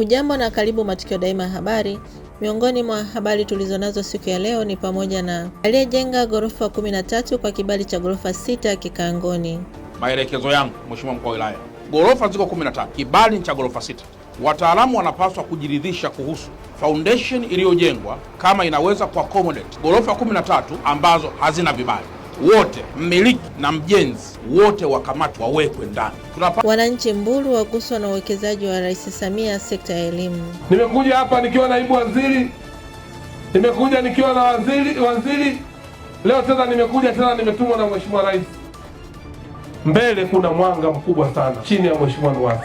Hujambo na karibu Matukio Daima Habari. Miongoni mwa habari tulizonazo siku ya leo ni pamoja na aliyejenga ghorofa 13 kwa kibali cha ghorofa 6 Kikaangoni. Maelekezo yangu Mheshimiwa Mkuu wa Wilaya, ghorofa ziko 13, kibali cha ghorofa 6. Wataalamu wanapaswa kujiridhisha kuhusu foundation iliyojengwa kama inaweza kuaccommodate ghorofa 13 ambazo hazina vibali. Wote mmiliki na mjenzi wote wakamatwa, wawekwe ndani. Wananchi Mbulu waguswa na uwekezaji wa Rais Samia sekta ya elimu. Nimekuja hapa nikiwa naibu waziri, nimekuja nikiwa na waziri. Leo tena nimekuja tena nimetumwa na Mheshimiwa Rais. Mbele kuna mwanga mkubwa sana chini ya Mheshimiwa Lowassa.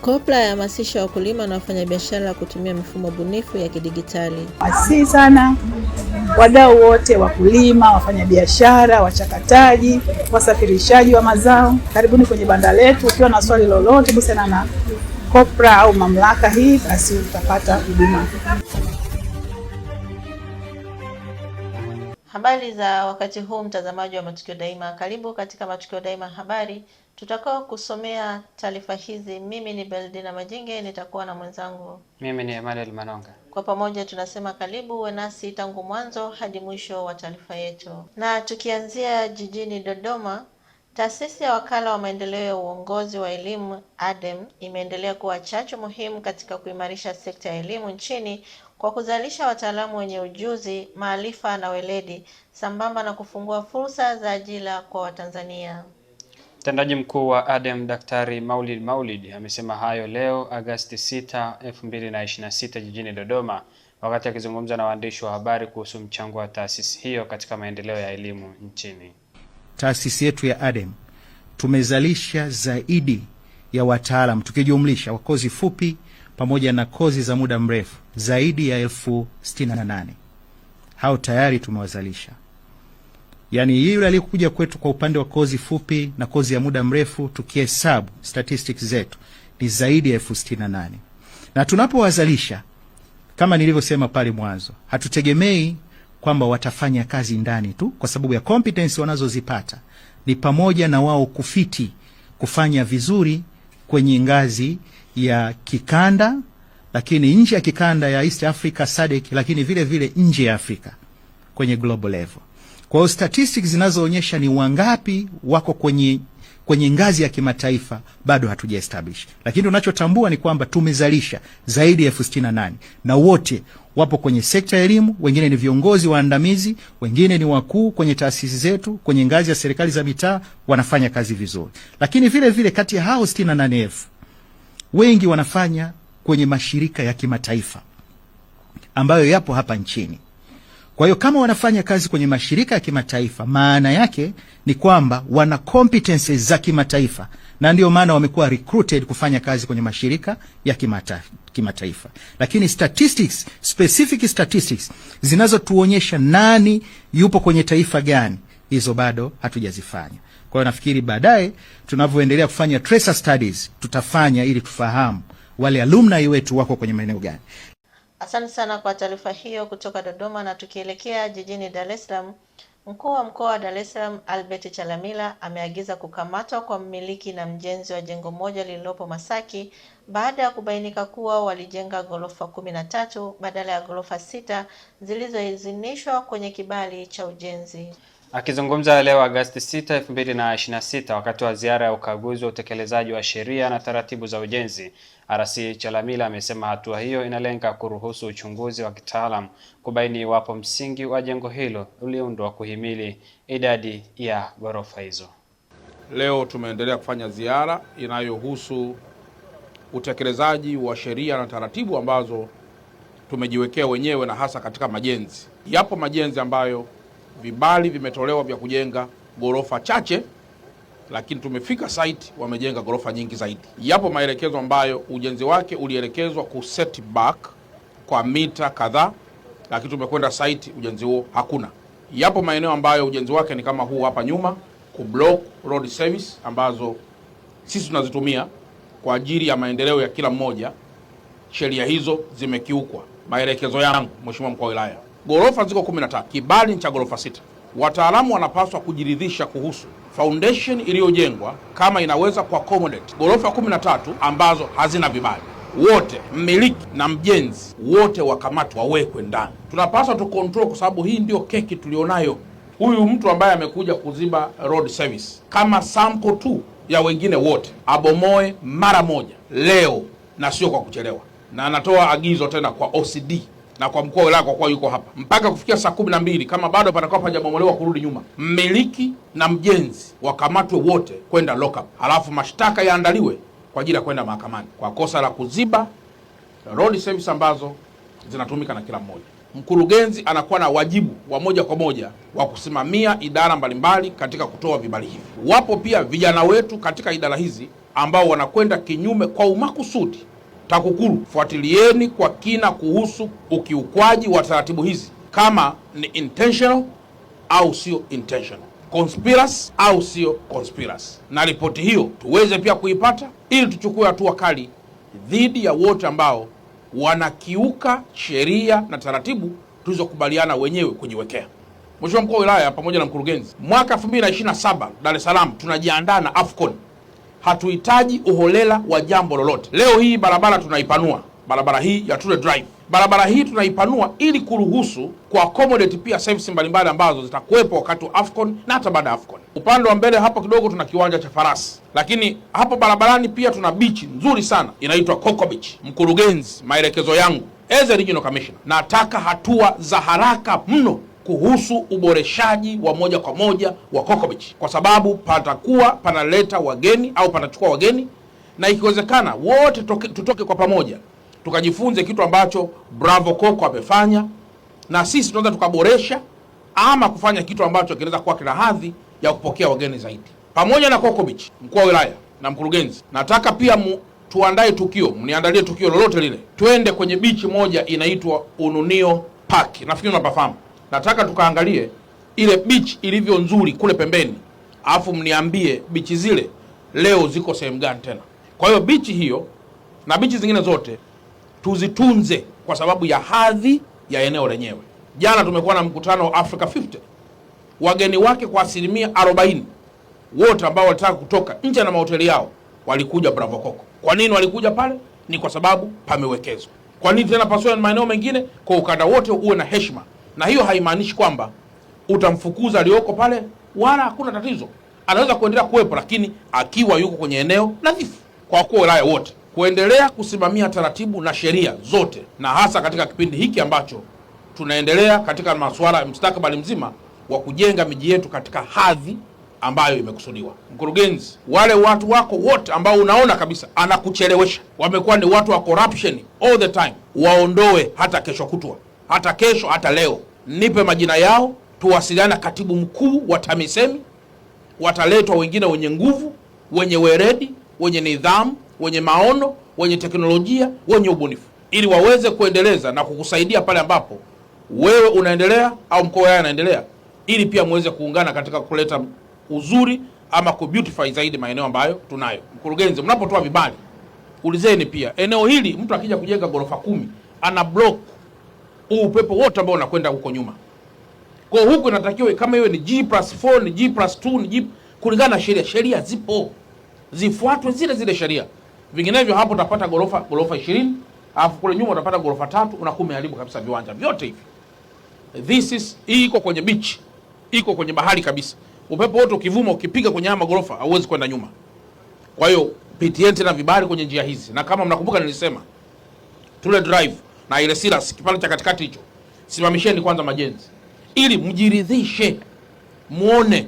Kopla yahamasisha wakulima na wafanyabiashara kutumia mifumo bunifu ya kidigitali. Asante sana wadau wote, wakulima, wafanyabiashara, wachakataji, wasafirishaji wa mazao. Karibuni kwenye banda letu. Ukiwa na swali lolote kuhusiana na Kopla au mamlaka hii, basi utapata huduma. Habari za wakati huu, mtazamaji wa Matukio Daima. Karibu katika Matukio Daima Habari. Tutakao kusomea taarifa hizi. Mimi ni Beldina Majinge, nitakuwa na mwenzangu. Mimi ni Emmanuel Manonga. Kwa pamoja tunasema karibu uwe nasi tangu mwanzo hadi mwisho wa taarifa yetu. Na tukianzia jijini Dodoma, taasisi ya wakala wa maendeleo ya uongozi wa elimu ADEM imeendelea kuwa chachu muhimu katika kuimarisha sekta ya elimu nchini kwa kuzalisha wataalamu wenye ujuzi, maarifa na weledi sambamba na kufungua fursa za ajira kwa Watanzania. Mtendaji mkuu wa ADEM Daktari Maulid amesema hayo leo Agosti 6, 2026 jijini Dodoma wakati akizungumza na waandishi wa habari kuhusu mchango wa taasisi hiyo katika maendeleo ya elimu nchini. Taasisi yetu ya ADEM tumezalisha zaidi ya wataalamu tukijumlisha wa kozi fupi pamoja na kozi za muda mrefu zaidi ya 68,000. Hao tayari tumewazalisha. Yaani yule aliyekuja kwetu kwa upande wa kozi fupi na kozi ya muda mrefu tukihesabu statistics zetu ni zaidi ya 68,000. Na tunapowazalisha kama nilivyosema pale mwanzo, hatutegemei kwamba watafanya kazi ndani tu kwa sababu ya competence wanazozipata. Ni pamoja na wao kufanya vizuri kwenye ngazi ya kikanda, lakini nje ya kikanda ya East Africa SADC, lakini vile vile nje ya Afrika kwenye global level. Kwa hiyo statistics zinazoonyesha ni wangapi wako kwenye ngazi ya kimataifa bado hatuja establish. Lakini tunachotambua ni kwamba tumezalisha zaidi ya 68,000 na wote wapo kwenye sekta ya elimu, wengine ni viongozi waandamizi, wengine ni wakuu kwenye taasisi zetu, kwenye ngazi ya serikali za mitaa, wanafanya kazi vizuri. Lakini vile vile kati ya hao 68,000 wengi wanafanya kwenye mashirika ya kimataifa ambayo yapo hapa nchini. Kwa hiyo kama wanafanya kazi kwenye mashirika ya kimataifa, maana yake ni kwamba wana competences za kimataifa, na ndio maana wamekuwa recruited kufanya kazi kwenye mashirika ya kimataifa. Lakini statistics, specific statistics zinazotuonyesha nani yupo kwenye taifa gani, hizo bado hatujazifanya. Kwa hiyo nafikiri baadaye tunavyoendelea kufanya tracer studies tutafanya ili tufahamu wale alumni wetu wako kwenye maeneo gani. Asante sana kwa taarifa hiyo kutoka Dodoma. Na tukielekea jijini Dar es Salaam, mkuu wa mkoa wa Dar es Salaam Albert Chalamila ameagiza kukamatwa kwa mmiliki na mjenzi wa jengo moja lililopo Masaki baada ya kubainika kuwa walijenga ghorofa 13 badala ya ghorofa 6 zilizoidhinishwa kwenye kibali cha ujenzi. Akizungumza leo Agosti 6, 2026 wakati wa ziara ya ukaguzi wa utekelezaji wa sheria na taratibu za ujenzi, RC Chalamila amesema hatua hiyo inalenga kuruhusu uchunguzi wa kitaalamu kubaini iwapo msingi wa jengo hilo uliundwa kuhimili idadi ya ghorofa hizo. Leo tumeendelea kufanya ziara inayohusu utekelezaji wa sheria na taratibu ambazo tumejiwekea wenyewe, na hasa katika majenzi. Yapo majenzi ambayo vibali vimetolewa vya kujenga ghorofa chache, lakini tumefika site wamejenga ghorofa nyingi zaidi. Yapo maelekezo ambayo ujenzi wake ulielekezwa ku set back kwa mita kadhaa, lakini tumekwenda site ujenzi huo hakuna. Yapo maeneo ambayo ujenzi wake ni kama huu hapa nyuma, ku block road service ambazo sisi tunazitumia kwa ajili ya maendeleo ya kila mmoja. Sheria hizo zimekiukwa. Maelekezo yangu Mheshimiwa Mkuu wa Wilaya, ghorofa ziko 13, kibali cha ghorofa 6. Wataalamu wanapaswa kujiridhisha kuhusu foundation iliyojengwa kama inaweza kuaccommodate ghorofa 13 ambazo hazina vibali. wote, mmiliki na mjenzi wote wakamatwe, wawekwe ndani. Tunapaswa tu control, kwa sababu hii ndio keki tulionayo. Huyu mtu ambaye amekuja kuziba road service kama sample tu ya wengine wote, abomoe mara moja leo na sio kwa kuchelewa. Na anatoa agizo tena kwa OCD na kwa mkuu wa wilaya, kwa kuwa yuko hapa, mpaka kufikia saa 12 kama bado patakuwa hajabomolewa, kurudi nyuma, mmiliki na mjenzi wakamatwe wote, kwenda lock up, halafu mashtaka yaandaliwe kwa ajili ya kwenda mahakamani kwa kosa la kuziba road service ambazo zinatumika na kila mmoja. Mkurugenzi anakuwa na wajibu wa moja kwa moja wa kusimamia idara mbalimbali katika kutoa vibali hivi. Wapo pia vijana wetu katika idara hizi ambao wanakwenda kinyume kwa umakusudi. TAKUKURU, fuatilieni kwa kina kuhusu ukiukwaji wa taratibu hizi, kama ni intentional au sio intentional, conspiracy au sio conspiracy, na ripoti hiyo tuweze pia kuipata ili tuchukue hatua kali dhidi ya wote ambao wanakiuka sheria na taratibu tulizokubaliana wenyewe kujiwekea. Mheshimiwa Mkuu wa Wilaya pamoja na mkurugenzi, mwaka 2027 Dar es Salaam tunajiandaa na AFCON. Hatuhitaji uholela wa jambo lolote. Leo hii barabara tunaipanua, barabara hii ya Tule Drive. Barabara hii tunaipanua ili kuruhusu kwa accommodate pia service mbalimbali ambazo zitakuwepo wakati wa AFCON na hata baada ya AFCON. Upande wa mbele hapo kidogo tuna kiwanja cha farasi, lakini hapo barabarani pia tuna beach nzuri sana inaitwa Coco Beach. Mkurugenzi, maelekezo yangu as a regional commissioner, nataka hatua za haraka mno kuhusu uboreshaji wa moja kwa moja wa Coco Beach, kwa sababu patakuwa panaleta wageni au patachukua wageni, na ikiwezekana wote tutoke kwa pamoja tukajifunze kitu ambacho Bravo Coco amefanya, na sisi tunaweza tukaboresha ama kufanya kitu ambacho kinaweza kuwa kina hadhi ya kupokea wageni zaidi. Pamoja na Coco Beach, mkuu wa wilaya na mkurugenzi, nataka pia tuandae tukio, mniandalie tukio lolote lile, twende kwenye beach moja inaitwa Ununio Park. Nafikiri unapafahamu. Nataka tukaangalie ile beach ilivyo nzuri kule pembeni, alafu mniambie beach zile leo ziko sehemu gani tena. Kwa hiyo beach hiyo na beach zingine zote tuzitunze kwa sababu ya hadhi ya eneo lenyewe. Jana tumekuwa na mkutano wa Africa 50. Wageni wake kwa 40% wote ambao walitaka kutoka nje na mahoteli yao walikuja Bravo Coco. Kwa nini walikuja pale? Ni kwa sababu pamewekezwa. Kwa nini tena pasiwe na maeneo mengine? Kwa ukanda wote uwe na heshima. Na hiyo haimaanishi kwamba utamfukuza aliyoko pale, wala hakuna tatizo. Anaweza kuendelea kuwepo, lakini akiwa yuko kwenye eneo nadhifu. Kwa wakuu wa wilaya wote kuendelea kusimamia taratibu na sheria zote, na hasa katika kipindi hiki ambacho tunaendelea katika masuala ya mustakabali mzima wa kujenga miji yetu katika hadhi ambayo imekusudiwa. Mkurugenzi, wale watu wako wote ambao unaona kabisa anakuchelewesha, wamekuwa ni watu wa corruption all the time, waondoe hata kesho kutwa, hata kesho, hata leo. Nipe majina yao, tuwasiliane katibu mkuu wa TAMISEMI. Wataletwa wengine wenye nguvu, wenye weredi, wenye nidhamu, wenye maono, wenye teknolojia, wenye ubunifu, ili waweze kuendeleza na kukusaidia pale ambapo wewe unaendelea au mkoa wao unaendelea, ili pia muweze kuungana katika kuleta uzuri ama kubeautify zaidi maeneo ambayo tunayo. Mkurugenzi, mnapotoa vibali ulizeni pia eneo hili, mtu akija kujenga ghorofa 10 ana block upepo wote ambao unakwenda huko nyuma. Kwa huko inatakiwa kama iwe ni G+4, ni G+2, ni G, kulingana na sheria. Sheria zipo, zifuatwe zile sheria. Vinginevyo hapo utapata ghorofa 20, alafu kule nyuma utapata ghorofa 3, unakuwa umeharibu kabisa viwanja vyote hivi. Hii iko kwenye beach, iko kwenye bahari kabisa. Upepo wote ukivuma ukipiga kwenye haya magorofa hauwezi kwenda nyuma. Kwa hiyo pitieni tena vibali kwenye njia hizi, na kama mnakumbuka nilisema Tule Drive na ile Silas kipande cha katikati hicho, simamisheni kwanza majenzi ili mjiridhishe, muone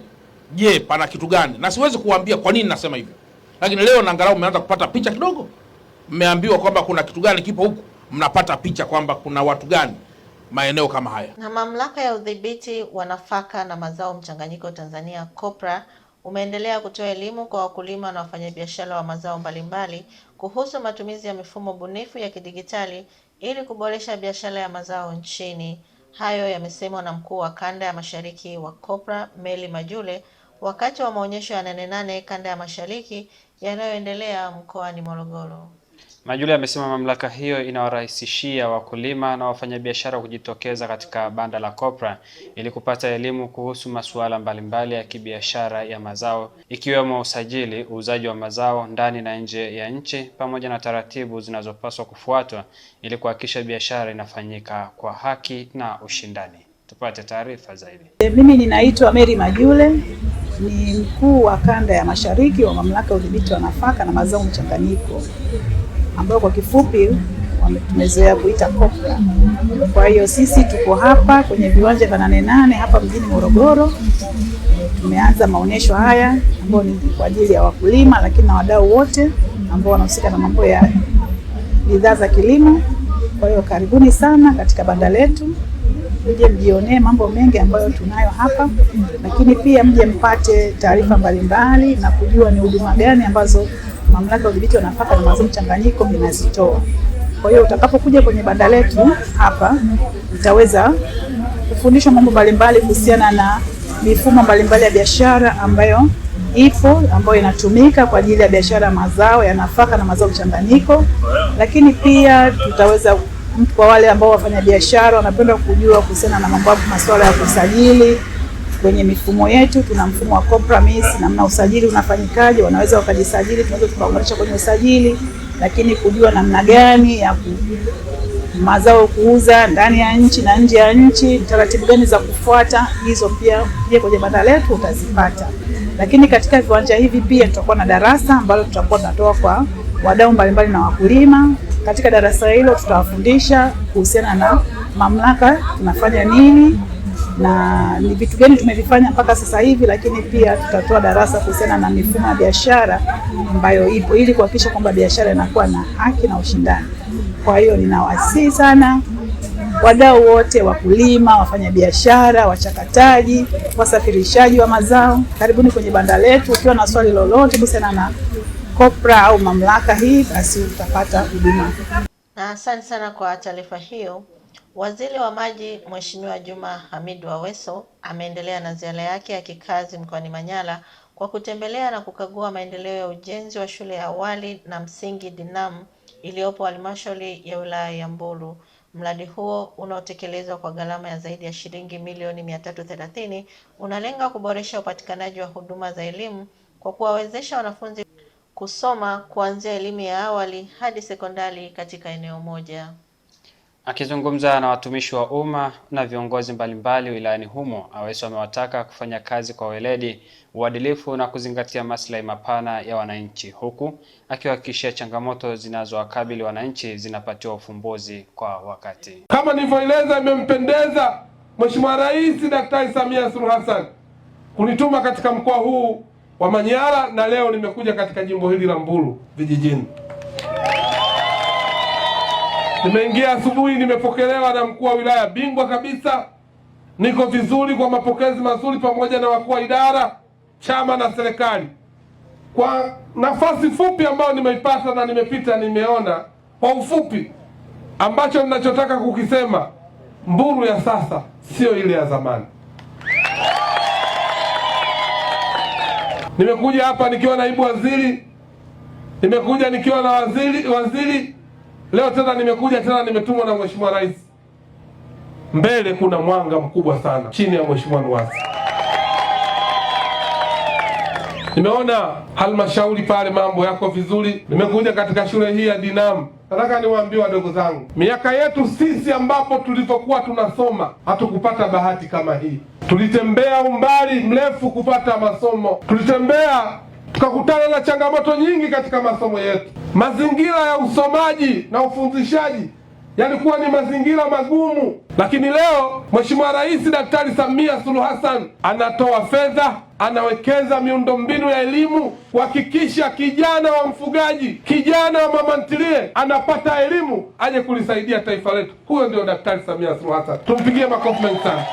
je pana kitu gani. Na siwezi kuambia kwa nini nasema hivyo, lakini leo na angalau mmeanza kupata picha kidogo, mmeambiwa kwamba kuna kitu gani kipo huku, mnapata picha kwamba kuna watu gani maeneo kama haya. Na Mamlaka ya Udhibiti wa Nafaka na Mazao Mchanganyiko Tanzania COPRA umeendelea kutoa elimu kwa wakulima na wafanyabiashara wa mazao mbalimbali kuhusu matumizi ya mifumo bunifu ya kidigitali ili kuboresha biashara ya mazao nchini. Hayo yamesemwa na mkuu wa kanda ya Mashariki wa COPRA Meli Majule wakati wa maonyesho ya 88 kanda ya Mashariki yanayoendelea mkoani Morogoro. Majule amesema mamlaka hiyo inawarahisishia wakulima na wafanyabiashara kujitokeza katika banda la COPRA ili kupata elimu kuhusu masuala mbalimbali ya kibiashara ya mazao ikiwemo usajili, uuzaji wa mazao ndani na nje ya nchi pamoja na taratibu zinazopaswa kufuatwa ili kuhakikisha biashara inafanyika kwa haki na ushindani. Tupate taarifa zaidi. Mimi ninaitwa Mary Majule, ni mkuu wa kanda ya Mashariki wa Mamlaka ya Udhibiti wa Nafaka na Mazao Mchanganyiko, ambayo kwa kifupi tumezoea kuita COPRA. Kwa hiyo sisi tuko hapa kwenye viwanja vya 88 hapa mjini Morogoro. Tumeanza maonyesho haya ambayo ni kwa ajili ya wakulima lakini na wadau wote ambao wanahusika na mambo ya bidhaa za kilimo. Kwa hiyo karibuni sana katika banda letu, mje mjionee mambo mengi ambayo tunayo hapa, lakini pia mje mpate taarifa mbalimbali na kujua ni huduma gani ambazo Mamlaka ya Udhibiti wa Nafaka na Mazao Mchanganyiko inazitoa. Kwa hiyo utakapokuja kwenye banda letu hapa utaweza kufundishwa mambo mbalimbali kuhusiana na mifumo mbalimbali ya biashara ambayo ipo, ambayo inatumika kwa ajili ya biashara mazao ya nafaka na mazao mchanganyiko. Lakini pia tutaweza, kwa wale ambao wafanya biashara wanapenda kujua kuhusiana na mambo masuala ya kusajili kwenye mifumo yetu, tuna mfumo wa COPRA-MIS, namna usajili unafanyikaje, wanaweza wakajisajili, tunaweza tukaunganisha kwenye usajili, lakini kujua namna gani ya mazao kuuza ndani ya nchi na nje ya nchi, taratibu gani za kufuata, hizo pia kwenye banda letu utazipata. Lakini katika viwanja hivi pia tutakuwa na darasa ambalo tutakuwa tunatoa kwa wadau mbalimbali na wakulima. Katika darasa hilo tutawafundisha kuhusiana na mamlaka tunafanya nini na ni vitu gani tumevifanya mpaka sasa hivi, lakini pia tutatoa darasa kuhusiana na mifumo ya biashara ambayo ipo ili kuhakikisha kwamba biashara inakuwa na haki na ushindani. Kwa hiyo ninawasihi sana wadau wote, wakulima, wafanyabiashara, wachakataji, wasafirishaji wa mazao, karibuni kwenye banda letu. Ukiwa na swali lolote kuhusiana na COPRA au mamlaka hii, basi utapata huduma. Na asante sana kwa taarifa hiyo. Waziri wa Maji Mheshimiwa Juma Hamid Aweso ameendelea na ziara yake ya kikazi mkoani Manyara kwa kutembelea na kukagua maendeleo ya ujenzi wa shule ya awali na msingi DINAM iliyopo halmashauri ya wilaya ya Mbulu. Mradi huo unaotekelezwa kwa gharama ya zaidi ya shilingi milioni 330 unalenga kuboresha upatikanaji wa huduma za elimu kwa kuwawezesha wanafunzi kusoma kuanzia elimu ya awali hadi sekondari katika eneo moja. Akizungumza na watumishi wa umma na viongozi mbalimbali wilayani humo, Aweso amewataka kufanya kazi kwa weledi, uadilifu na kuzingatia maslahi mapana ya wananchi, huku akiwahakikishia changamoto zinazowakabili wananchi zinapatiwa ufumbuzi kwa wakati. Kama nilivyoeleza, imempendeza Mheshimiwa Rais Daktari Samia Suluhu Hassan kunituma katika mkoa huu wa Manyara, na leo nimekuja katika jimbo hili la Mbulu vijijini. Nimeingia asubuhi, nimepokelewa na mkuu wa wilaya bingwa kabisa. Niko vizuri kwa mapokezi mazuri pamoja na wakuu wa idara, chama na serikali. Kwa nafasi fupi ambayo nimeipata na nimepita, nimeona kwa ufupi ambacho ninachotaka kukisema, Mbulu ya sasa sio ile ya zamani. Nimekuja hapa nikiwa naibu waziri, nimekuja nikiwa na waziri. Leo tena nimekuja tena nimetumwa na Mheshimiwa Rais. Mbele kuna mwanga mkubwa sana chini ya Mheshimiwa Nuwasi. Nimeona halmashauri pale mambo yako vizuri. Nimekuja katika shule hii ya DINAM. Nataka niwaambie wadogo zangu, miaka yetu sisi ambapo tulipokuwa tunasoma hatukupata bahati kama hii. Tulitembea umbali mrefu kupata masomo. Tulitembea tukakutana na changamoto nyingi katika masomo yetu. Mazingira ya usomaji na ufundishaji yalikuwa ni mazingira magumu, lakini leo Mheshimiwa Rais Daktari Samia Suluhu Hassan anatoa fedha, anawekeza miundombinu ya elimu kuhakikisha kijana wa mfugaji, kijana wa mama ntilie anapata elimu aje kulisaidia taifa letu. Huyo ndio Daktari Samia Suluhu Hassan. Tumpigie makofi mengi sana.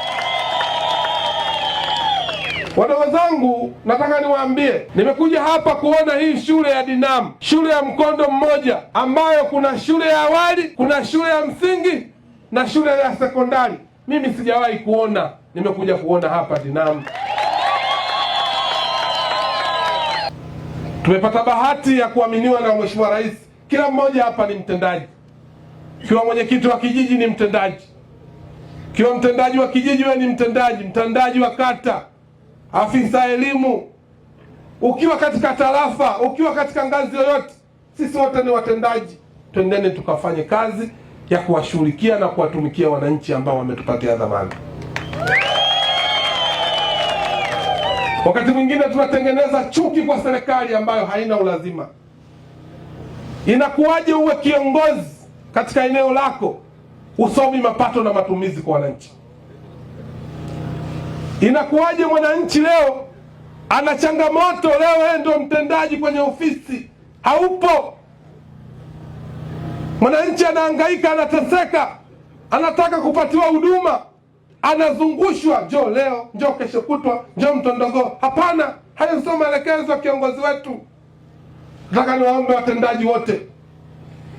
Wadogo zangu, nataka niwaambie, nimekuja hapa kuona hii shule ya DINAM, shule ya mkondo mmoja ambayo kuna shule ya awali, kuna shule ya msingi na shule ya sekondari. Mimi sijawahi kuona, nimekuja kuona hapa DINAM. Tumepata bahati ya kuaminiwa na Mheshimiwa Rais kila mmoja hapa ni mtendaji. Kiwa mwenyekiti wa kijiji ni mtendaji, kiwa mtendaji wa kijiji wewe ni mtendaji, mtendaji wa kata, afisa elimu, ukiwa katika tarafa, ukiwa katika ngazi yoyote, sisi wote ni watendaji. Twendeni tukafanye kazi ya kuwashughulikia na kuwatumikia wananchi ambao wametupatia dhamana. Wakati mwingine tunatengeneza chuki kwa serikali ambayo haina ulazima. Inakuwaje uwe kiongozi katika eneo lako usomi mapato na matumizi kwa wananchi? Inakuwaje mwananchi leo ana changamoto, leo wewe ndio mtendaji kwenye ofisi, haupo? Mwananchi anahangaika, anateseka, anataka kupatiwa huduma, anazungushwa, njoo leo, njoo kesho kutwa, njoo Mtondogo. Hapana, hayo sio maelekezo ya kiongozi wetu. Nataka niwaombe watendaji wote,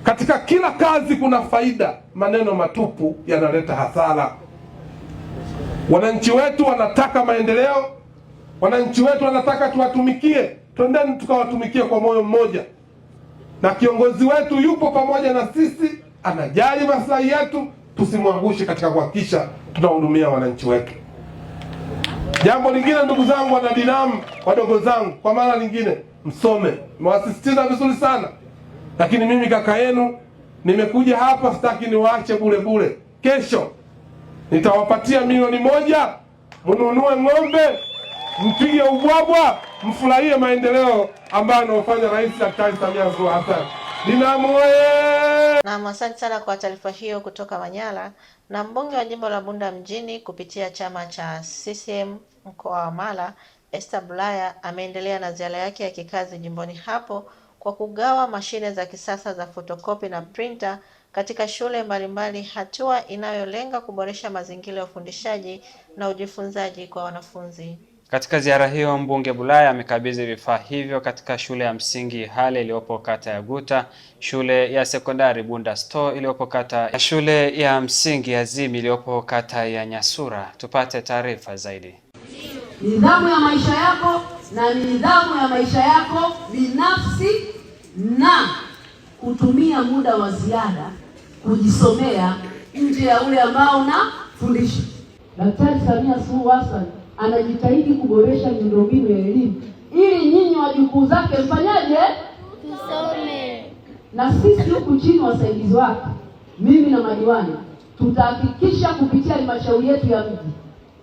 katika kila kazi kuna faida, maneno matupu yanaleta hasara. Wananchi wetu wanataka maendeleo, wananchi wetu wanataka tuwatumikie. Twendeni tukawatumikie kwa moyo mmoja, na kiongozi wetu yupo pamoja na sisi, anajali maslahi yetu. Tusimwangushe katika kuhakikisha tunahudumia wananchi wetu. Jambo lingine, ndugu zangu wanabinamu, wadogo zangu, kwa mara nyingine msome. Nimewasisitiza vizuri sana, lakini mimi kaka yenu nimekuja hapa, sitaki niwaache bure bure. Kesho nitawapatia milioni 1, mnunue ng'ombe, mpige ubwabwa, mfurahie maendeleo ambayo anayofanya Rais Daktari Samia Suluhu Hassan. Na asante sana kwa taarifa hiyo kutoka Manyara. Na mbunge wa jimbo la Bunda mjini kupitia chama cha CCM mkoa wa Mara, Esther Bulaya ameendelea na ziara yake ya kikazi jimboni hapo kwa kugawa mashine za kisasa za fotokopi na printer katika shule mbalimbali, hatua inayolenga kuboresha mazingira ya ufundishaji na ujifunzaji kwa wanafunzi. Katika ziara hiyo, mbunge Bulaya amekabidhi vifaa hivyo katika shule ya msingi Hale iliyopo kata ya Guta, shule ya sekondari Bunda Store iliyopo kata ya shule ya msingi Azimi iliyopo kata ya Nyasura. Tupate taarifa zaidi. Nidhamu ya maisha yako na nidhamu ya maisha yako binafsi na kutumia muda wa ziada kujisomea nje ya ule ambao unafundisha. Daktari Samia Suluhu Hassan anajitahidi kuboresha miundombinu ya elimu ili nyinyi wajukuu zake mfanyaje? Tusome. Na sisi huku chini wasaidizi wake, mimi na madiwani, tutahakikisha kupitia halmashauri yetu ya mji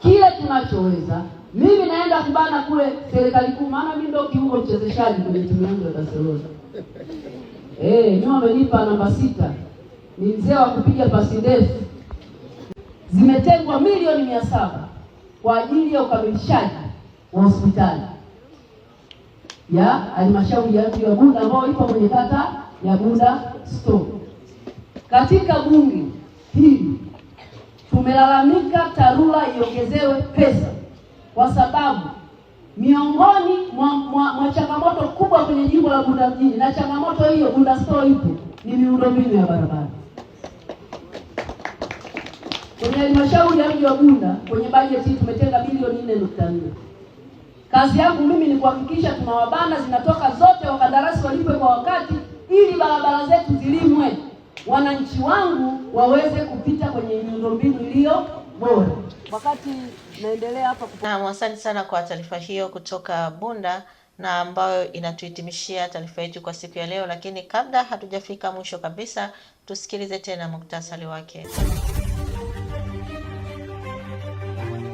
kile tunachoweza. Mimi naenda kubana kule serikali kuu, maana mimi ndio kiungo mchezeshaji kwenye timu yangu ya Barcelona. Mimi wamenipa namba 6. Ni mzee wa kupiga pasi ndefu. Zimetengwa milioni 700 kwa ajili ya ukamilishaji wa hospitali ya halmashauri ya Bunda ambayo ipo kwenye kata ya Bunda Store. Katika bunge hili tumelalamika TARURA iongezewe pesa, kwa sababu miongoni mwa changamoto kubwa kwenye jimbo la Bunda mjini, na changamoto hiyo Bunda Store ipo, ni miundombinu ya barabara. Kwenye halmashauri ya mji wa Bunda kwenye bajeti tumetenga bilioni 4.4. Kazi yangu mimi ni kuhakikisha tunawabana zinatoka zote, wakandarasi walipwe kwa wakati ili barabara zetu zilimwe, wananchi wangu waweze kupita kwenye miundombinu iliyo bora. Wakati naendelea hapa na asante sana kwa taarifa hiyo kutoka Bunda, na ambayo inatuhitimishia taarifa yetu kwa siku ya leo. Lakini kabla hatujafika mwisho kabisa, tusikilize tena muktasari wake.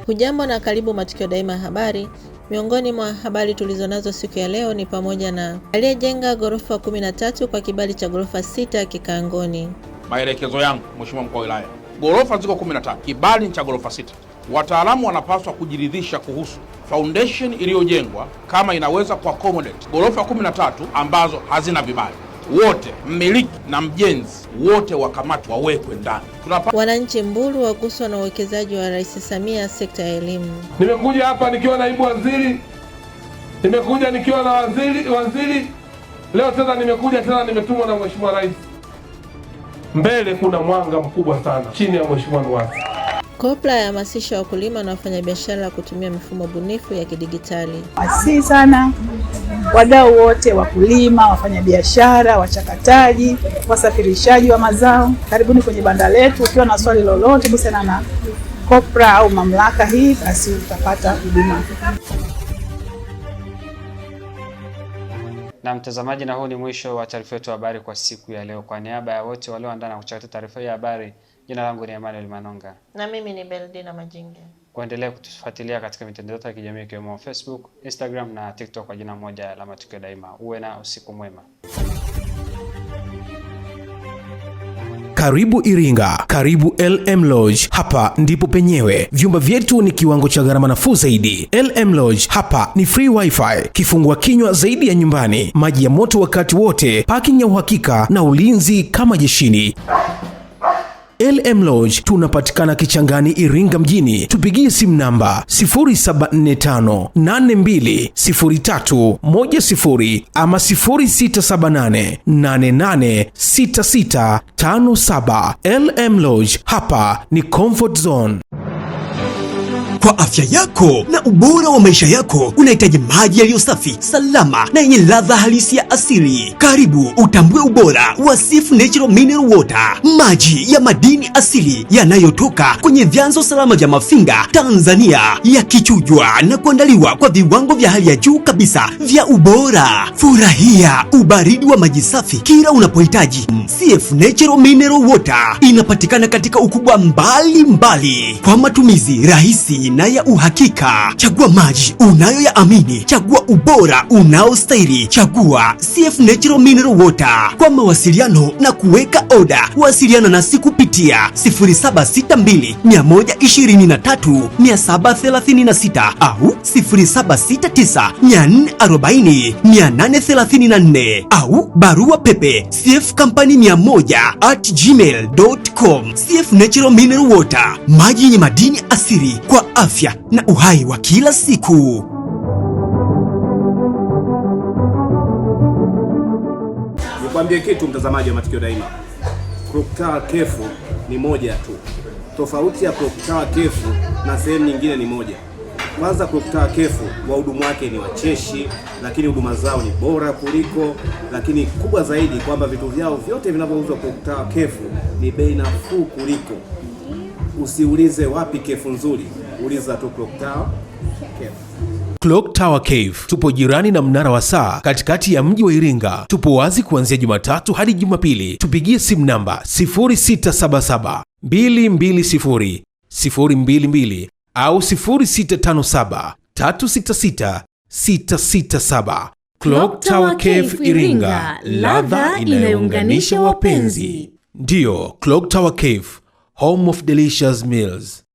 Hujambo na karibu Matukio Daima ya Habari. Miongoni mwa habari tulizonazo siku ya leo ni pamoja na aliyejenga ghorofa 13 kwa kibali cha ghorofa 6 Kikaangoni. Maelekezo yangu Mheshimiwa Mkuu wa Wilaya, ghorofa ziko 13, kibali cha ghorofa 6. Wataalamu wanapaswa kujiridhisha kuhusu foundation iliyojengwa kama inaweza kuaccommodate ghorofa 13 ambazo hazina vibali. Wote mmiliki na mjenzi wote wakamatwa, wawekwe ndani. Wananchi Mbulu waguswa na uwekezaji wa Rais Samia sekta ya elimu. Nimekuja hapa nikiwa naibu waziri, nimekuja nikiwa na waziri. Leo tena nimekuja tena nimetumwa na Mheshimiwa Rais. Mbele kuna mwanga mkubwa sana chini ya Mheshimiwa Nuwasi. COPRA yahamasisha wakulima na wafanyabiashara kutumia mifumo bunifu ya kidigitali. Asante sana wadau wote, wakulima, wafanyabiashara, wachakataji, wasafirishaji wa mazao. Karibuni kwenye banda letu. Ukiwa na swali lolote kuhusiana na COPRA au mamlaka hii, basi utapata huduma. Na mtazamaji, na huu ni mwisho wa taarifa yetu ya habari kwa siku ya leo. Kwa niaba ya wote walioandaa na kuchakata taarifa ya habari, jina langu ni Emmanuel Manonga. Na mimi ni Beldina Majinge. Kuendelea kutufuatilia katika mitandao ya kijamii ikiwemo Facebook, Instagram na TikTok kwa jina moja la Matukio Daima. Uwe na usiku mwema. Karibu Iringa, karibu LM Lodge. Hapa ndipo penyewe. Vyumba vyetu ni kiwango cha gharama nafuu zaidi. LM Lodge hapa ni free wifi, kifungua kinywa zaidi ya nyumbani, maji ya moto wakati wote, parking ya uhakika na ulinzi kama jeshini. LM Lodge tunapatikana Kichangani, Iringa mjini. Tupigie simu namba 0745820310 ama 0678886657. LM Lodge, hapa ni comfort zone. Kwa afya yako na ubora wa maisha yako, unahitaji maji yaliyo safi, salama na yenye ladha halisi ya asili. Karibu utambue ubora wa Sifu Natural Mineral Water, maji ya madini asili yanayotoka kwenye vyanzo salama vya Mafinga, Tanzania, yakichujwa na kuandaliwa kwa viwango vya hali ya juu kabisa vya ubora. Furahia ubaridi wa maji safi kila unapohitaji. Sifu Natural Mineral Water inapatikana katika ukubwa mbalimbali kwa matumizi rahisi na ya uhakika. Chagua maji unayoyaamini, chagua ubora unaostahili, chagua CF Natural Mineral Water. Kwa mawasiliano na kuweka oda, wasiliana nasi kupitia 0762123736 au 0769440834 au barua pepe cfcompany100@gmail.com. CF Natural Mineral Water, maji yenye madini asili kwa afya na uhai wa kila siku. Nikwambie kitu mtazamaji wa Matukio Daima. Clock Tower Kefu ni moja tu. Tofauti ya Clock Tower Kefu na sehemu nyingine ni moja. Kwanza Clock Tower Kefu wahudumu wake ni wacheshi, lakini huduma zao ni bora kuliko, lakini kubwa zaidi kwamba vitu vyao vyote vinavyouzwa Clock Tower Kefu ni bei nafuu kuliko. Usiulize wapi kefu nzuri, uliza tu Clock Tower Cave. Clock Tower Cave tupo jirani na mnara wa saa katikati ya mji wa Iringa. Tupo wazi kuanzia Jumatatu hadi Jumapili. Tupigie simu namba 0677220022 au 0657366667. Clock Tower Cave Iringa, ladha inayounganisha wapenzi. Ndio, Clock Tower Cave, home of delicious meals.